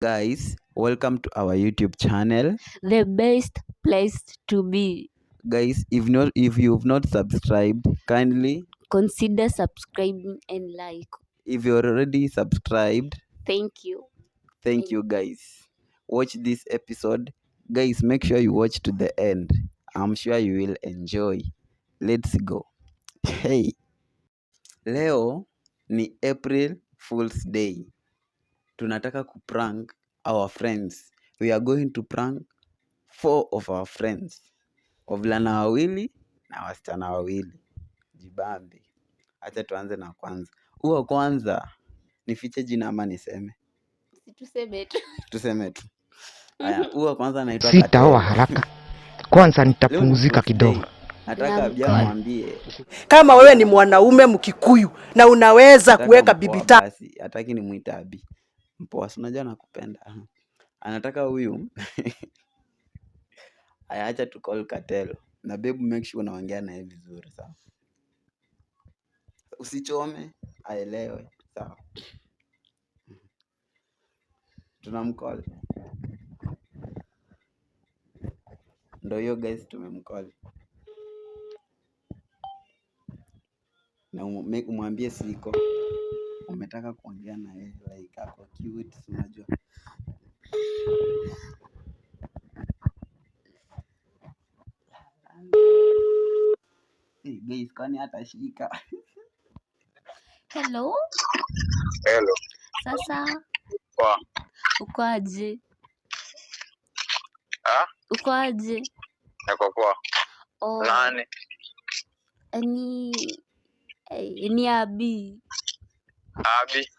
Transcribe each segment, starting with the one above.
Guys, welcome to our YouTube channel. The best place to be. Guys, if you've not subscribed, kindly Consider subscribing and like. if you're already subscribed, Thank you. thank you guys. Watch this episode. Guys, make sure you watch to the end. I'm sure you will enjoy. Let's go. Hey, leo ni April Fool's Day. Tunataka kuprank our friends. We are going to prank 4 of our friends. Wavulana wawili na wasichana wawili. Jibambe. Acha tuanze na kwanza. Huo kwanza nifiche jina ama niseme? Tuseme tu. Tuseme tu. Haya, huo kwanza anaitwa Sitaoa haraka. Kwanza nitapumzika kidogo. Nataka Abia mwambie kama wewe ni mwanaume Mkikuyu na unaweza kuweka bibi tatu. Basi hataki nimuite Abi. Mpoa, si unajua nakupenda. Anataka huyu. Aya, acha tu call Katelo. Na babe, make sure unaongea naye vizuri, sawa? Usichome, aelewe, sawa? Tunamcall. Ndio hiyo guys, tumemcall. Na umwambie siko. Umetaka kuongea na yeye like ako cute, unajua. Hey guys, kwani atashika? Hello. Hello. Sasa Poa. uko aje? Uko aje? Niko poa. Oh, Nani? ni Abi. Abi.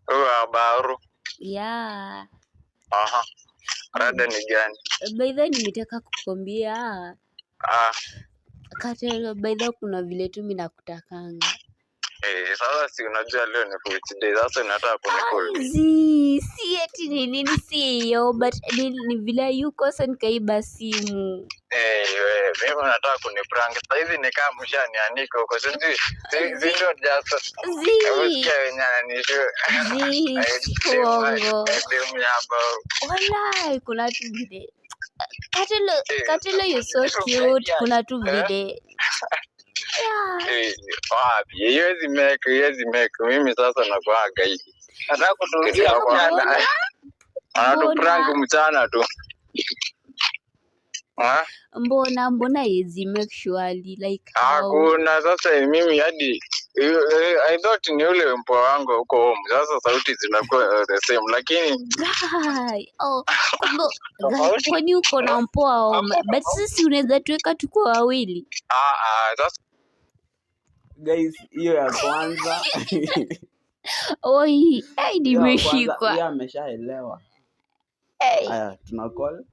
Huyo Abaru. Yeah. Aha. Rada ni gani? By the way, nimetaka kukwambia Katelo, by the way, kuna vile tu mimi nakutakanga. Sasa si unajua leo ni which day, sasa unataka kunikula. Si eti ni nini, si hiyo, but ni vile yuko sasa nikaiba simu. Wewe, mimi nataka kuniprank. Sasa hizi ni kama mshanianika huko. Sijui. Ndio just. Usikia wenyewe ananisho. Uongo. Walai, kuna tu vile. Katelo, you're so cute. Kuna tu vile. Wapi? Yezi make. Mimi sasa nakuaga hivi. Nataka kutulia mchana. Anatuprank mchana tu. Mbona yezi make surely like hakuna. Sasa mimi hadi I thought ni ule mpoa wangu huko home. Sasa sauti zinakuwa the same lakini kwani uko na mpoa home? But sisi unaweza tuweka tuko wawili. Sasa Guys, hiyo ya kwanza. Oi, nimeshikwa. Yeye ameshaelewa. Haya, tuna call.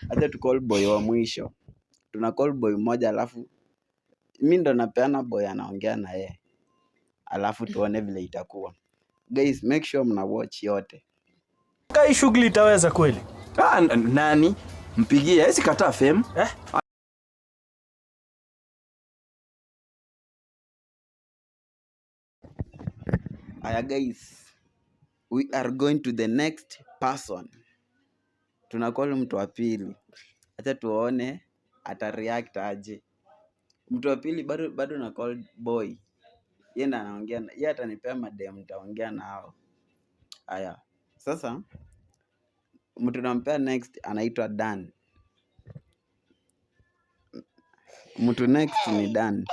Acha tu call boy wa mwisho. Tuna call boy mmoja alafu mimi ndo napeana boy anaongea na yeye. Alafu tuone vile itakuwa. Guys, make sure mna watch yote. Kai shughuli itaweza kweli? Nani? Mpigie, hesi kataa fame. Aya guys, we are going to the next person. Tunacall mtu wa pili. Acha tuone atareact aje. Mtu wa pili bado na call boy. Yeye ndo anaongea, yeye atanipea madem nitaongea nao. Aya. Sasa mtu nampea next anaitwa Dan. Mtu next ni Dan.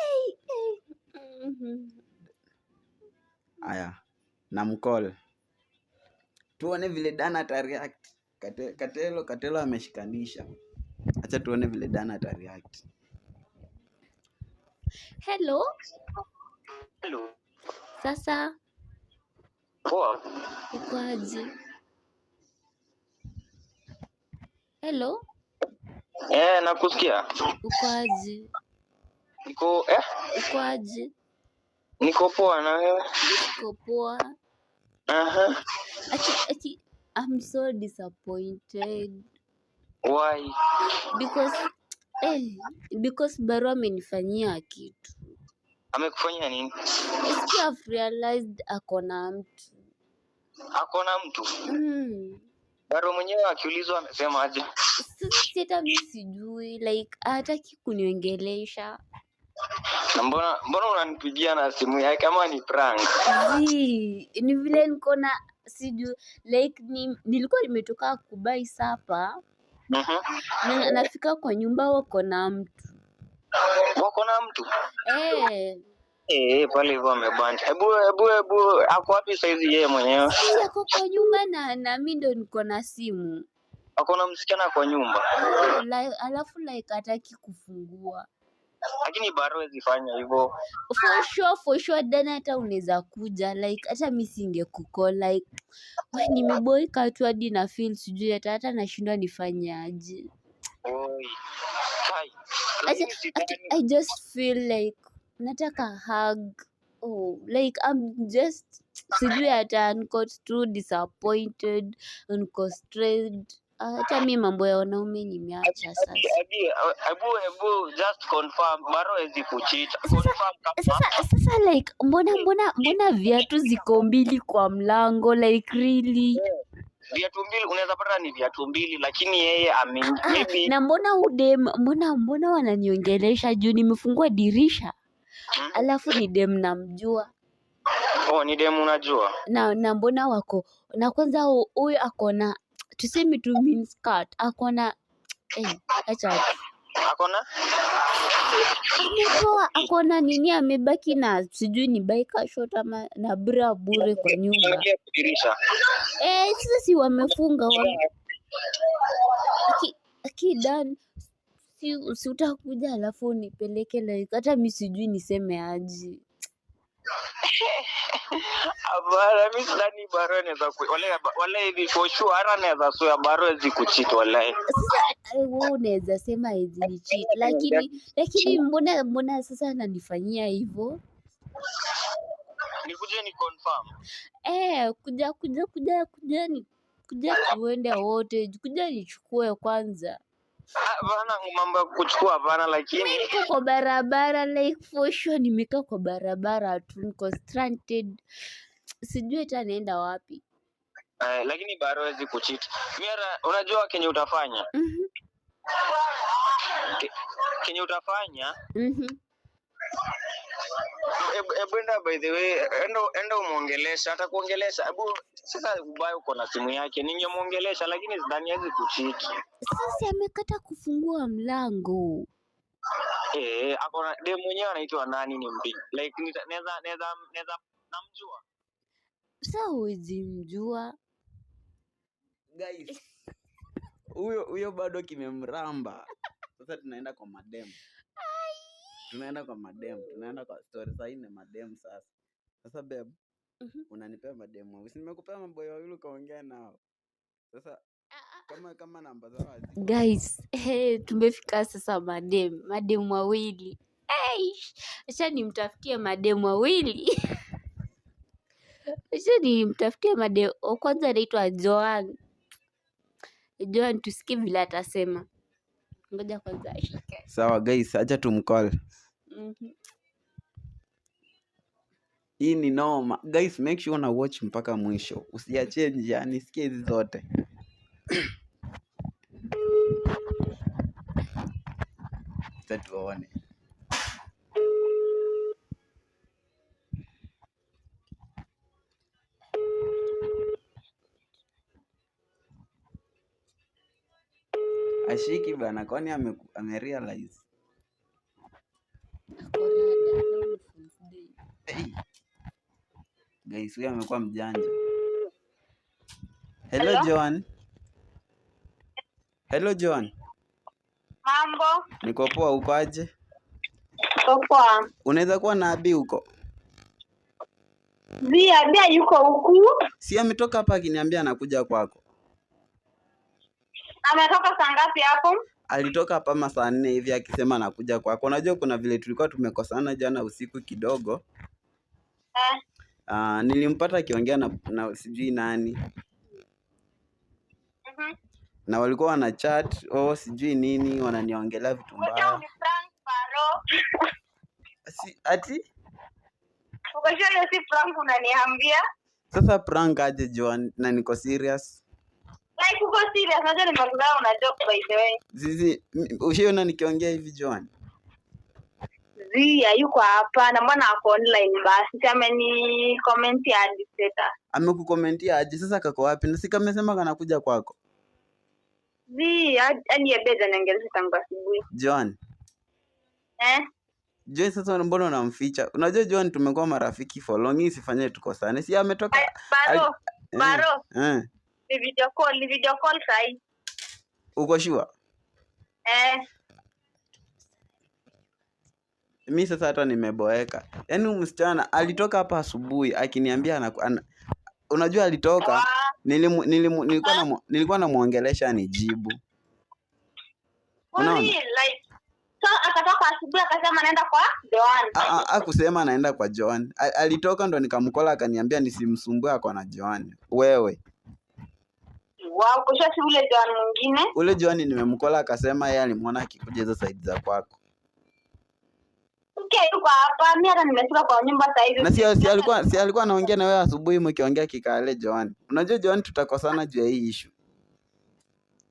Aya. Namcall. Tuone vile Dan atareact. Katelo ameshikanisha. Acha tuone vile Dan atareact. Hello. Sasa poa. uko aje? Hello. Nakusikia. Uko aje? Uko aje? Niko poa na wewe? Niko poa. Actually, I'm so disappointed. Why? Because Baru amenifanyia kitu. Amekufanyia nini? I've realized ako na mtu. Akona mtu. Baro mwenyewe akiulizwa amesema aje? Sasa hata mimi sijui, like hataki kuniongelesha. Na mbona unanipigia na simu yake kama ni prank? Ni vile niko na sijui, like nilikuwa nimetoka kubai sapa. Nafika kwa nyumba wako na mtu. Wako na mtu? Eh. Pale hivyo amebanja. Hebu ako wapi saizi yeye mwenyewe? Ako kwa nyumba na mimi ndo niko na simu. Ako na msichana kwa nyumba. Alafu like hataki kufungua. Lakini Baro hawezi hivyo. For sure dana hata unaweza kuja, like hata mimi singekucall, like wewe nimeboeka tu hadi na feel sijui hata nashindwa nifanye aje. Oi. Hai. I just feel like nataka hug. Like I'm just sijui hata niko too disappointed, niko stressed. Hata mimi mambo ya wanaume nimeacha sasa. Hebu just confirm Baro hawezi kucheat. Confirm kama. Sasa like mbona viatu ziko mbili kwa mlango, like really? Viatu mbili unaweza pata ni viatu mbili, lakini yeye maybe. Na mbona wananiongelesha juu nimefungua dirisha? Alafu ni dem namjua. Ni dem unajua? Na mbona wako na kwanza huyu akona tuseme tu mini skirt, akona acha akona nini, amebaki na sijui ni biker short ama na bra bure kwa nyumba. Sasa si wamefunga akidan si utakuja alafu nipeleke, like hata mimi sijui niseme aje. Abara mimi sidhani Baro anaweza wala hivi for sure anaweza soya Baro hizi kucheat wala. Sasa wewe unaweza sema hizi cheat, lakini mbona sasa ananifanyia hivyo? Nikuje ni confirm. Kuja tuende wote, kuja nichukue kwanza. Bana mambo ya kuchukua bana, lakini niko kwa barabara, like for sure nimekaa kwa barabara tu, niko stranded, sijui hata naenda wapi. Lakini Baro hawezi kucheat. Mira, unajua kenye utafanya? Kenye utafanya? Enda by the way, enda umuongelesha, hata kuongelesha. Hebu sasa ubaya uko na simu yake, ningemuongelesha lakini sidhani hawezi kucheat. Sasa amekata kufungua mlango. Akona dem mwenyewe anaitwa nani ni mpi? Like naweza namjua. Sasa huwezi mjua. Guys. Huyo bado kimemramba. Sasa tunaenda kwa madem. Tunaenda kwa story sasa ina madem sasa. Sasa babe, unanipea madem wawili. Nimekupea maboy wawili kaongea nao. Sasa kama namba zao. Guys, tumefika sasa madem wawili. Acha nimtafutie madem wawili. Acha nimtafutie madem. Kwanza anaitwa Joan, tusikie vile atasema. Ngoja kwanza ashike. Sawa guys, acha tumcall. Hii ni noma. Guys, make sure una watch mpaka mwisho. Usiachie njiani, sikia hizi zote. Sasa tuone. Ashiki bana, kwani amerealize. Guys, huyu amekuwa mjanja. Hello Joan. Hello Joan. Mambo. Niko poa, uko aje? Poa. Unaweza kuwa na Abi huko? Bia yuko huku. Si ametoka hapa akiniambia anakuja kwako. Ametoka saa ngapi hapo? Alitoka hapa masaa 4 hivi akisema anakuja kwako. Unajua kuna vile tulikuwa tumekosana jana usiku kidogo. Nilimpata akiongea na sijui nani. Na walikuwa wana chat, sijui nini, wananiongelea vitu mbaya. Si ati? Ukajua hiyo si prank unaniambia? Sasa prank aje Joan na niko serious. Like uko serious? Unajua nimekudao una joke by the way. Zizi, ushiona nikiongea hivi Joan? Zia yuko hapa na mbona ako online basi? Kama ni comment ya status. Amekukomentia aje? Sasa kako wapi? Na sika amesema kanakuja kwako. Zia, yani yebeza niangeleza tangu asubuhi. Joan. Joan, sasa mbona unamficha? Unajua Joan tumekuwa marafiki for long, isifanye tukosane. Si ametoka Baro. Ni video call sai. Uko sure? Mimi sasa hata nimeboeka. Yaani msichana alitoka hapa asubuhi akiniambia unajua alitoka nilikuwa namuongelesha nijibu. Unaona? Like so akatoka asubuhi akasema anaenda kwa Joan. Hakusema anaenda kwa Joan. Alitoka ndo nikamkola akaniambia nisimsumbue ako na Joan. Wewe. Wow, kusha si ule Joan mwingine? Ule Joan nimemkola akasema yeye alimuona akikuja hizo side za kwako. Okay, yuko hapa. Mimi hata nimetoka kwa nyumba sasa hivi. Na si alikuwa anaongea na wewe asubuhi mkiongea kikale Joan. Unajua Joan tutakosana juu ya hii issue.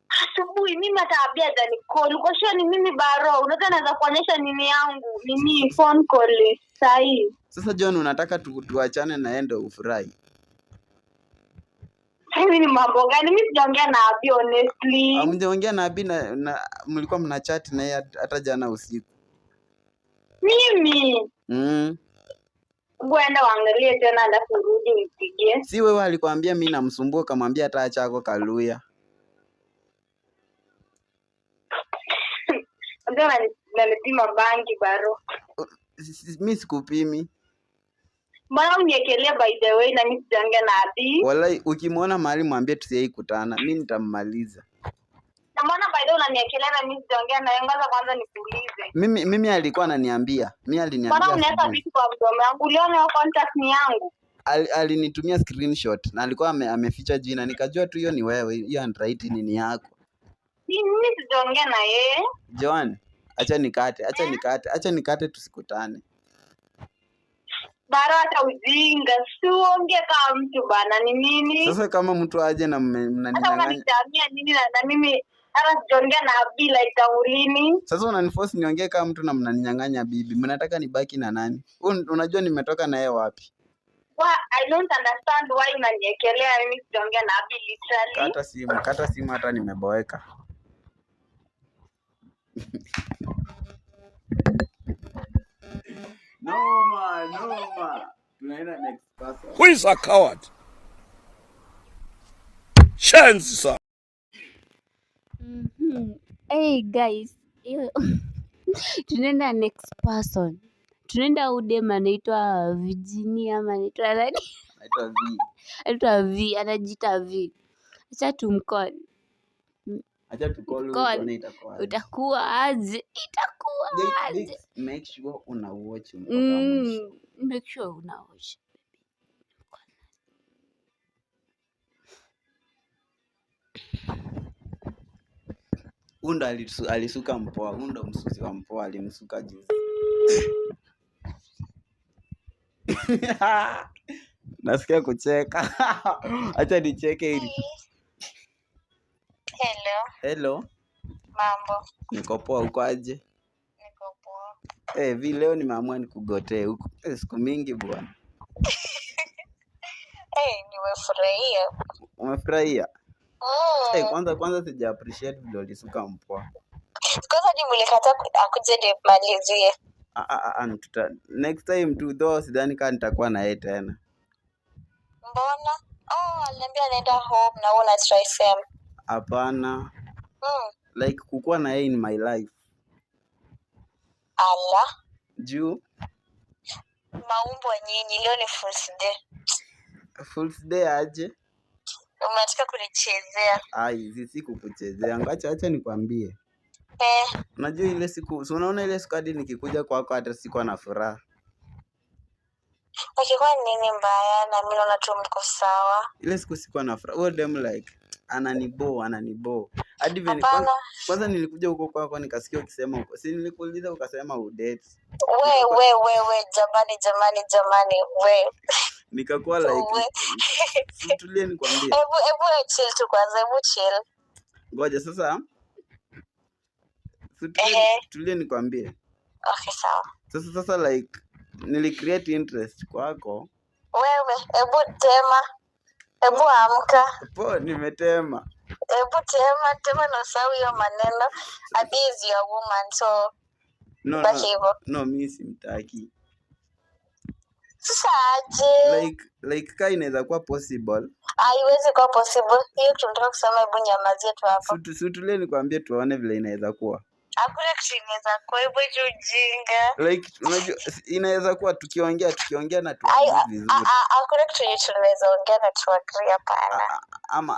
Asubuhi mimi hata abia jani call. Uko sure ni mimi Baro? Unataka naweza kuonyesha nini yangu? Nini phone call sahi. Sasa Joan unataka tuachane na yeye ndo ufurahi. Hivi ni mambo gani? Mimi sijaongea na Abi honestly. Hamjaongea na Abi na mlikuwa mna chat na yeye hata jana usiku. Mimi. Ngoenda waangalie tena alafu rudi nipigie. Si wewe alikwambia mimi namsumbua kamwambia hata acha yako Kaluya. Ndio nalipima bangi Baro. Mimi sikupimi. Mbona uniekelea by the way na mimi sijaongea na Abi? Wallahi ukimwona mahali mwambie tusiai kutana. Mimi nitammaliza. Na mbona by the way unaniekelea na mimi sijaongea na yeye? Ngaza kwanza nikuulize. Mimi alikuwa ananiambia. Mimi aliniambia. Mbona unaweka vitu kwa mdomo wangu? Uliona hiyo contact ni yangu? Alinitumia screenshot na alikuwa ameficha jina. Nikajua tu hiyo ni wewe. Hiyo handwriting ni yako. Mimi sijaongea na yeye. Joan, acha nikate tusikutane. Baro hata ujinga, siongee kama mtu bana, ni nini? Sasa kama mtu aje na mnaninyang'anya. Hata unanitamia nini na mimi hata sijaongea na Abi like taulini. Sasa unaniforce niongee kama mtu na mnaninyang'anya bibi. Mnataka nibaki na nani? Unajua nimetoka na yeye wapi? I don't understand why unaniekelea mimi sijaongea na Abi literally. Kata simu hata nimeboeka. No. Tunaenda next person. Who is a coward? Chance. Hey guys. Tunaenda next person. Tunaenda udem anaitwa Virginia ama anaitwa nani? Anaitwa V, anajiita V. Acha tumcall. Utakuwa aje? Itakuwa aje? Make sure una watch mpaka mwisho. Make sure una watch. Unda alisuka mpoa. Unda msusi wa mpoa alimsuka juzi. Nasikia kucheka. Acha nicheke hili. Hello. Mambo. Niko poa, uko aje? Niko poa. Vi leo nimeamua nikugotee huko. Siku mingi bwana. Nimefurahia. Umefurahia? Kwanza sija appreciate vile ulisuka mpoa. Kwanza nimelikataa akuje nimalizie. Next time tu though sidhani kama nitakuwa na yeye tena. Mbona? Aliniambia anaenda home na una try same. Hapana. Like kukuwa na yeye in my life. Ala. Juu Maumbo nyinyi leo ni Fool's Day. Fool's Day aje? Unataka kunichezea? Hizi siku kuchezea. Acha nikwambie. Unajua ile siku, so unaona ile siku hadi nikikuja kwako hata sikuwa na furaha. Kwa nini mbaya na mimi naona tu mko sawa? Ile siku sikuwa na furaha. Dem like ananibo. Hadi vile kwanza nilikuja huko kwako nikasikia ukisema huko. Si nilikuuliza ukasema udate. We jamani we. nikakuwa like tulie nikwambie. Hebu chill tu kwanza, hebu chill. Ngoja sasa. Tulie nikwambie. Okay, sawa. Sasa like nili create interest kwako. Wewe hebu tema. Hebu amka. Po nimetema. Hebu tema na usahau hiyo maneno. Abi is your woman, so no mimi simtaki. Sasa aje? Like kai inaweza kuwa possible. Haiwezi kuwa possible. Hiyo tunataka kusema, hebu nyamazie tu hapo. Tulie nikwambie tuone vile inaweza kuwa. Hakuna kitu inaweza kuwa, hebu ujinga. Like unajua inaweza kuwa tukiongea na tuongee vizuri. Hakuna kitu tunaweza ongea na tuagree, hapana.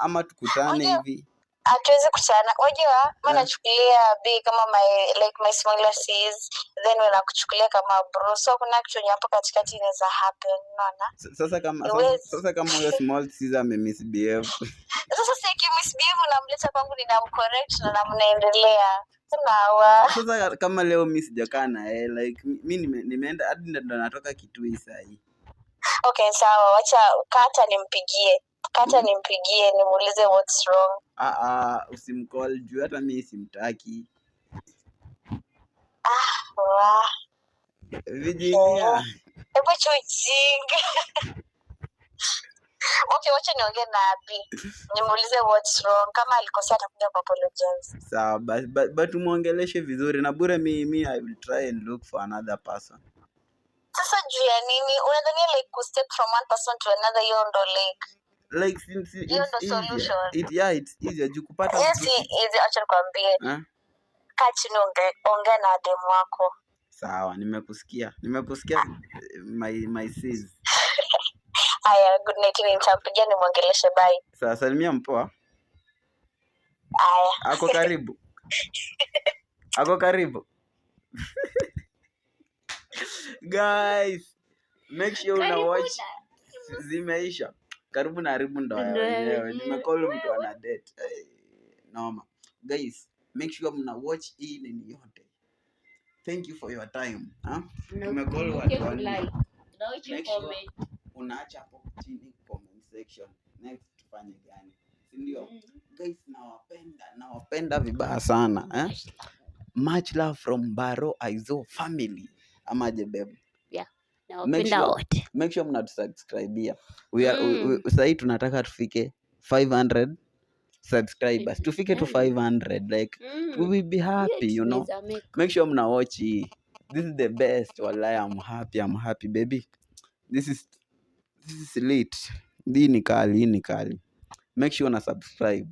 Ama tukutane hivi. Hatuwezi kutana. Unajua, mimi nachukulia B kama my smaller sis, then wewe unakuchukulia kama bro. So kuna kitu hapo katikati inaweza happen, unaona? Sasa kama huyo small sis misbehave. Sasa siki misbehave unamleta kwangu, ninamcorrect na mnaendelea. Sasa kama leo mimi sijakaa na yeye, like mimi nimeenda hadi ndo natoka Kitui saa hii. Okay, sawa, wacha kata nimpigie nimuulize what's wrong. Usimcall juu hata mimi simtaki. Virginia. Hebu chujinga. Okay, wacha niongee na Abi. Nimuulize what's wrong. Kama alikosea atakuja ku apologize. Sawa, but muongeleshe vizuri na bure mimi I will try and look for another person. Sasa juu ya nini? Unadhani like step from one person to another, hiyo ndo like since it's solution. It's easier juu kupata. Yes, easy, acha nikwambie. Kaa chini ongea na demu wako. Sawa, nimekusikia my sis. Aya, good night, nitampigia nimuongeleshe, bye. Sawa, salimia mpoa. Aya. Ako karibu. Guys, make sure una watch. Zimeisha. Karibu na haribu ndo wenyewe. Nimecall mtu ana date. Noma. Guys, make sure mna watch hii nini yote. Thank you for your time. Tumecall watu like. Make sure unaacha hapo chini comment section. Next tufanye gani? Si ndio? Guys, nawapenda vibaya sana. Much love from Baro Aizo family. Amaje babe. Yeah. Nawapenda wote. Make sure mnatusubscribe. Sasa tunataka tufike 500 subscribers. Tufike to 500 like we will be happy, you know. Make sure mna watch. This is the best. Wallahi, I'm happy baby. This is lit. Hii ni kali. Make sure una subscribe.